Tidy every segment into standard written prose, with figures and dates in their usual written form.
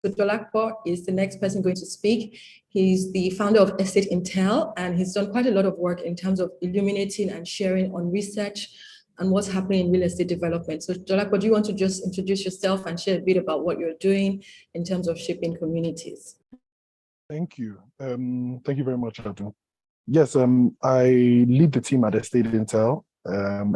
So Dolapo is the next person going to speak. He's the founder of Estate Intel, and he's done quite a lot of work in terms of illuminating and sharing on research and what's happening in real estate development. So Dolapo, do you want to just introduce yourself and share a bit about what you're doing in terms of shaping communities? Thank you. Thank you very much, Adu. Yes, I lead the team at Estate Intel.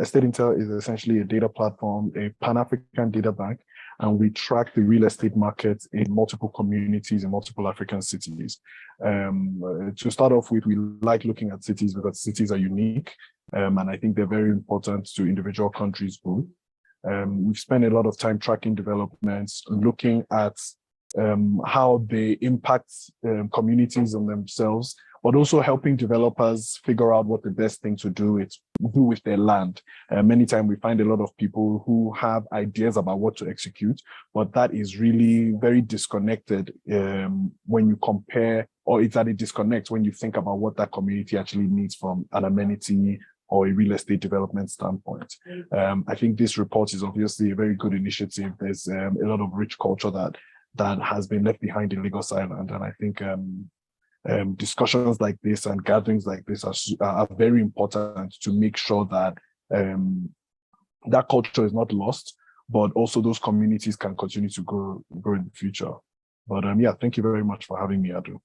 Estate Intel is essentially a data platform, a Pan-African data bank, and we track the real estate market in multiple communities in multiple African cities. To start off with, we like looking at cities because cities are unique, and I think they're very important to individual countries' growth. We've spent a lot of time tracking developments, looking at how they impact communities and themselves, but also helping developers figure out what the best thing to do with their land. Many times we find a lot of people who have ideas about what to execute, but that is really very disconnected when you compare, or it's at a disconnect when you think about what that community actually needs from an amenity or a real estate development standpoint. I think this report is obviously a very good initiative. There's a lot of rich culture that has been left behind in Lagos Island, and I think discussions like this and gatherings like this are very important to make sure that that culture is not lost, but also those communities can continue to grow in the future. But yeah, thank you very much for having me, Adu.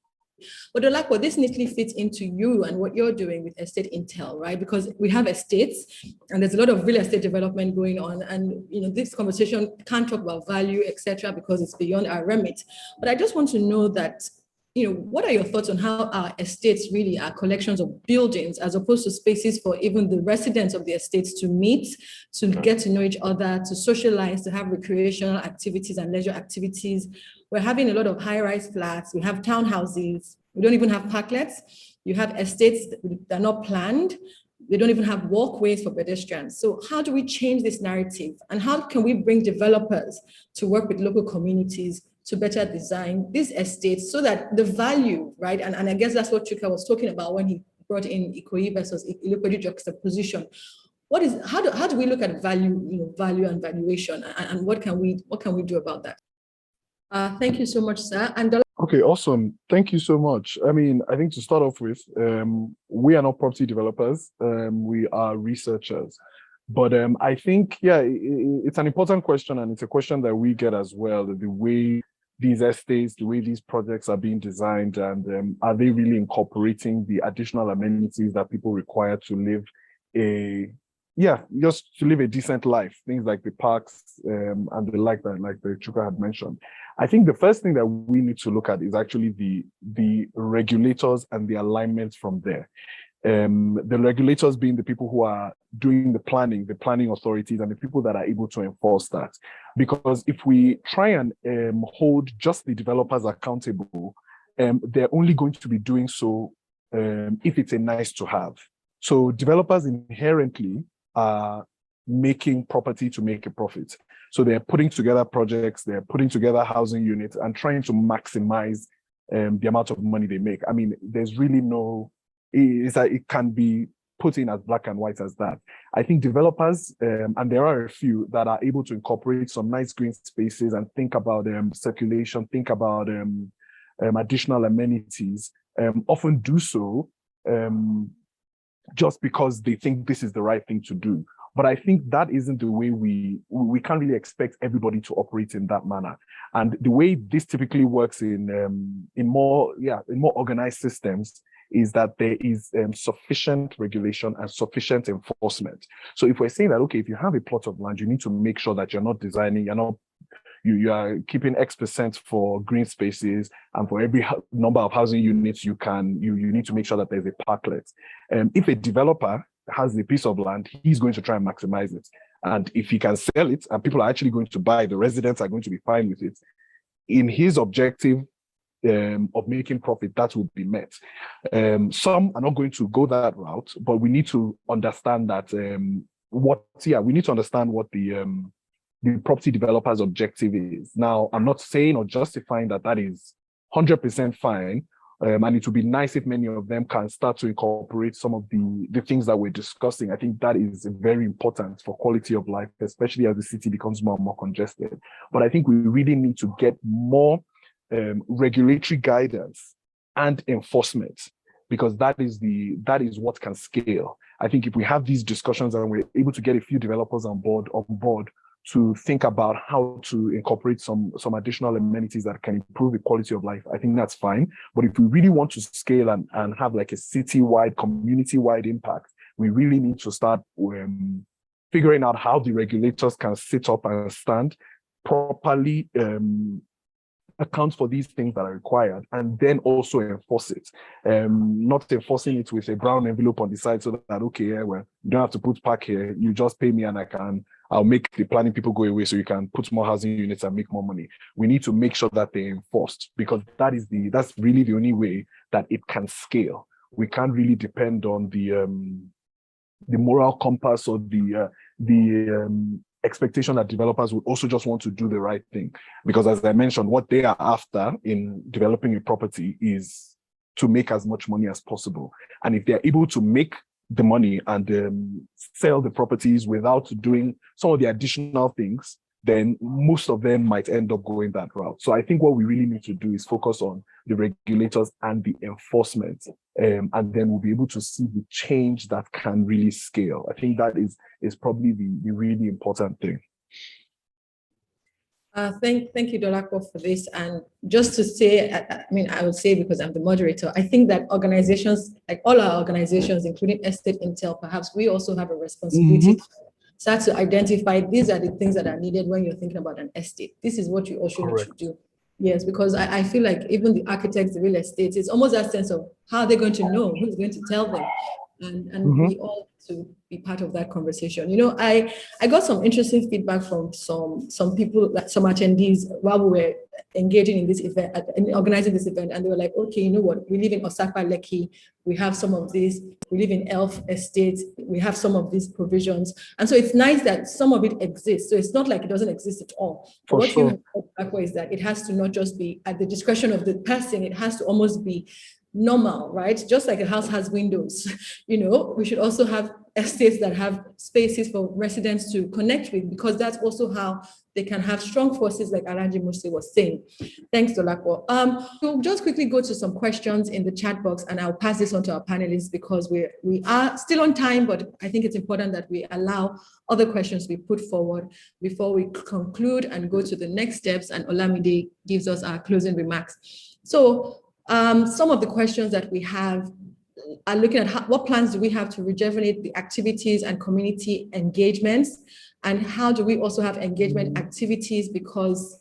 But Dolapo, this neatly fits into you and what you're doing with Estate Intel, right? Because we have estates and there's a lot of real estate development going on. And this conversation can't talk about value, etc., because it's beyond our remit. But I just want to know that, what are your thoughts on how our estates really are collections of buildings as opposed to spaces for even the residents of the estates to meet, to get to know each other, to socialize, to have recreational activities and leisure activities? We're having a lot of high-rise flats. We have townhouses. We don't even have parklets. You have estates that are not planned. They don't even have walkways for pedestrians. So how do we change this narrative? And how can we bring developers to work with local communities to better design these estates so that the value, right? And I guess that's what Chuka was talking about when he brought in Ikoyi versus Ilopedu juxtaposition. How do we look at value, value and valuation, and what can we do about that? Thank you so much, sir. And okay, awesome. Thank you so much. I mean, I think to start off with, we are not property developers. We are researchers. But I think, yeah, it's an important question, and it's a question that we get as well, the way these estates, the way these projects are being designed, and are they really incorporating the additional amenities that people require to live just to live a decent life, things like the parks and the like the Chuka had mentioned. I think the first thing that we need to look at is actually the regulators and the alignment from there. The regulators being the people who are doing the planning authorities, and the people that are able to enforce that. Because if we try and hold just the developers accountable, they're only going to be doing so if it's a nice to have. So developers inherently are making property to make a profit. So they're putting together projects, they're putting together housing units and trying to maximize the amount of money they make. I mean, there's really it can be put in as black and white as that. I think developers, and there are a few that are able to incorporate some nice green spaces and think about circulation, think about additional amenities, often do so just because they think this is the right thing to do. But I think that isn't the way we can't really expect everybody to operate in that manner. And the way this typically works in more organized systems is that there is sufficient regulation and sufficient enforcement. So if we're saying that, okay, if you have a plot of land, you need to make sure that you're not designing, you are keeping X% for green spaces, and for every number of housing units you need to make sure that there's a parklet. If a developer has a piece of land, he's going to try and maximize it. And if he can sell it and people are actually going to buy, the residents are going to be fine with it. In his objective of making profit, that will be met. Some are not going to go that route, but we need to understand that we need to understand what the property developer's objective is. Now, I'm not saying or justifying that is 100% fine, and it would be nice if many of them can start to incorporate some of the things that we're discussing. I think that is very important for quality of life, especially as the city becomes more and more congested. But I think we really need to get more regulatory guidance and enforcement, because that is what can scale. I think if we have these discussions and we're able to get a few developers on board to think about how to incorporate some additional amenities that can improve the quality of life, I think that's fine. But if we really want to scale and have like a city-wide, community-wide impact, we really need to start figuring out how the regulators can sit up and stand properly, account for these things that are required, and then also enforce it. Not enforcing it with a brown envelope on the side so that, okay, yeah, well, you don't have to put park here, you just pay me and I'll make the planning people go away so you can put more housing units and make more money. We need to make sure that they're enforced, because that's really the only way that it can scale. We can't really depend on the moral compass or the expectation that developers would also just want to do the right thing. Because as I mentioned, what they are after in developing a property is to make as much money as possible. And if they're able to make the money and sell the properties without doing some of the additional things, then most of them might end up going that route. So I think what we really need to do is focus on the regulators and the enforcement, and then we'll be able to see the change that can really scale. I think that is probably the really important thing. Thank you, Dolapo, for this. And just to say, I would say, because I'm the moderator, I think that organizations, like all our organizations, including Estate Intel, perhaps we also have a responsibility to start to identify these are the things that are needed when you're thinking about an estate. This is what you also need to do. Yes, because I feel like even the architects, the real estate, it's almost that sense of how are they going to know, who's going to tell them. And we all to be part of that conversation. You know, I got some interesting feedback from some people, some attendees while we were engaging in this event, organizing this event, and they were like, okay, you know what, we live in Osaka, Lekki, we have some of this, we live in Elf Estate, we have some of these provisions. And so it's nice that some of it exists. So it's not like it doesn't exist at all. But what you have is that it has to not just be at the discretion of the person, it has to almost be normal, right? Just like a house has windows, you know, we should also have estates that have spaces for residents to connect with, because that's also how they can have strong forces, like Alhaji Muse was saying. Thanks, Dolapo. We'll just quickly go to some questions in the chat box, and I'll pass this on to our panelists because we are still on time, but I think it's important that we allow other questions to be put forward before we conclude and go to the next steps, and Olamide gives us our closing remarks. So some of the questions that we have are looking at what plans do we have to rejuvenate the activities and community engagements, and how do we also have engagement activities, because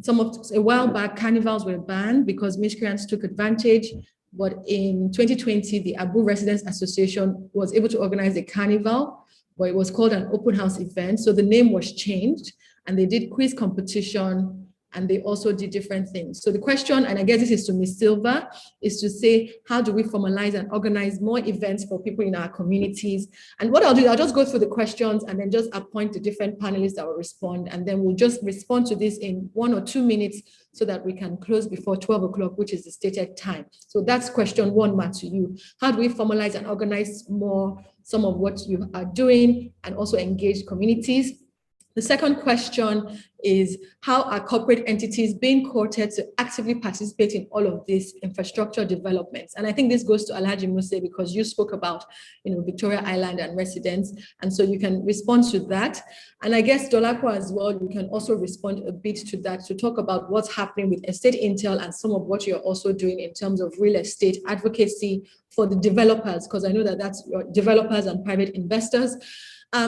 a while back carnivals were banned because miscreants took advantage, but in 2020 the Abu Residents Association was able to organize a carnival, but it was called an open house event, so the name was changed, and they did quiz competition, and they also did different things. So the question, and I guess this is to Ms. Silva, is to say, how do we formalize and organize more events for people in our communities? And what I'll do, I'll just go through the questions and then just appoint the different panelists that will respond, and then we'll just respond to this in 1 or 2 minutes so that we can close before 12 o'clock, which is the stated time. So that's question 1, Matt, to you. How do we formalize and organize more some of what you are doing and also engage communities? The second question is, how are corporate entities being courted to actively participate in all of these infrastructure developments? And I think this goes to Alhaji Muse, because you spoke about, you know, Victoria Island and residents, and so you can respond to that. And I guess Dolapo as well, you can also respond a bit to that, to talk about what's happening with Estate Intel and some of what you're also doing in terms of real estate advocacy for the developers, because I know that that's your developers and private investors.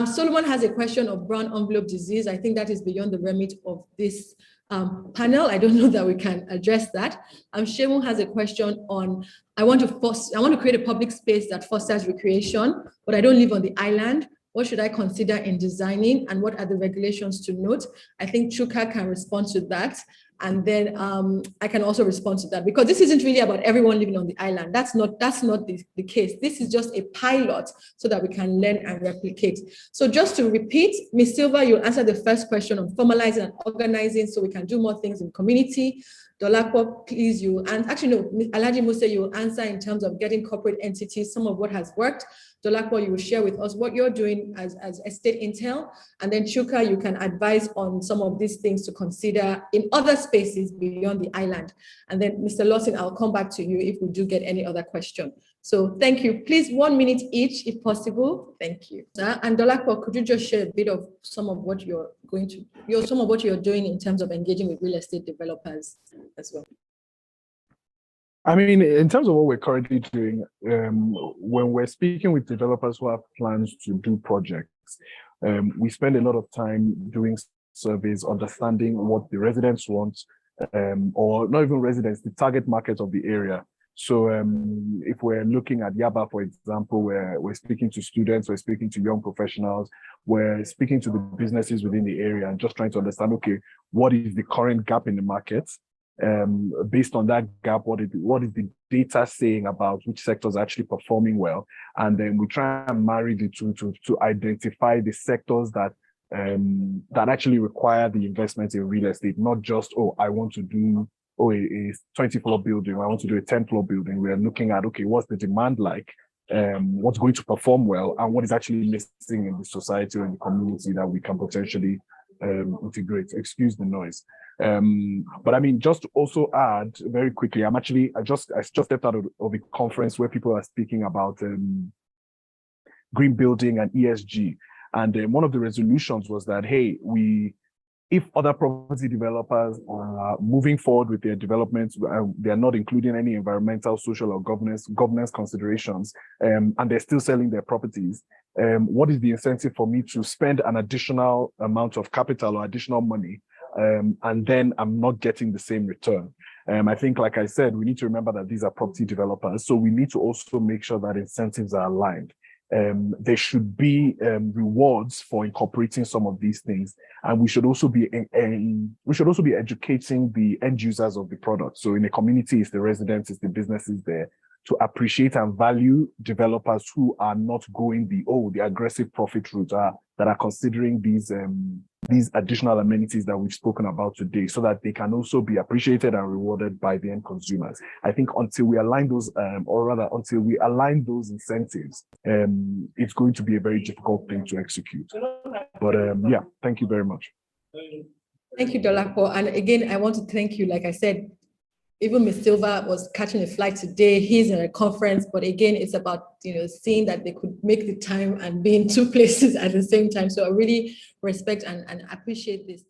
Solomon has a question of brown envelope disease. I think that is beyond the remit of this panel. I don't know that we can address that. Shemu has a question on, I want to create a public space that fosters recreation, but I don't live on the island. What should I consider in designing, and what are the regulations to note? I think Chuka can respond to that. And then I can also respond to that, because this isn't really about everyone living on the island. That's not the case. This is just a pilot so that we can learn and replicate. So just to repeat, Ms. Silva, you'll answer the first question on formalizing and organizing so we can do more things in community. Dolapo, please, Alhaji Muse, you will answer in terms of getting corporate entities, some of what has worked. Dolapo, you will share with us what you're doing as estate intel. And then Chuka, you can advise on some of these things to consider in other spaces beyond the island. And then Mr. Lawson, I'll come back to you if we do get any other question. So thank you. Please, 1 minute each, if possible. Thank you. And Dolapo, could you just share a bit of some of what you're doing in terms of engaging with real estate developers as well? I mean, in terms of what we're currently doing, when we're speaking with developers who have plans to do projects, we spend a lot of time doing surveys, understanding what the residents want, or not even residents, the target market of the area. So if we're looking at Yaba, for example, where we're speaking to students, we're speaking to young professionals, we're speaking to the businesses within the area and just trying to understand, okay, what is the current gap in the market? Based on that gap, what is the data saying about which sectors are actually performing well? And then we try and marry the two to identify the sectors that actually require the investment in real estate, not just, I want to do a 20-floor building, I want to do a 10-floor building. We're looking at, okay, what's the demand like? What's going to perform well, and what is actually missing in the society or in the community that we can potentially integrate. Excuse the noise. But I mean, just to also add very quickly, I just stepped out of a conference where people are speaking about green building and ESG. And one of the resolutions was that, hey, if other property developers are moving forward with their developments, they are not including any environmental, social, or governance considerations, and they're still selling their properties, what is the incentive for me to spend an additional amount of capital or additional money, and then I'm not getting the same return? I think, like I said, we need to remember that these are property developers, so we need to also make sure that incentives are aligned. There should be rewards for incorporating some of these things, and we should also be educating the end users of the product. So in a community, it's the residents, it's the businesses there, to appreciate and value developers who are not going the aggressive profit route, that are considering these additional amenities that we've spoken about today, so that they can also be appreciated and rewarded by the end consumers. I think until we align those, until we align those incentives, it's going to be a very difficult thing to execute. But yeah, thank you very much. Thank you, Dolapo. And again, I want to thank you. Like I said, even Ms. Silva was catching a flight today. He's in a conference, but again, it's about seeing that they could make the time and be in two places at the same time. So I really respect and appreciate this.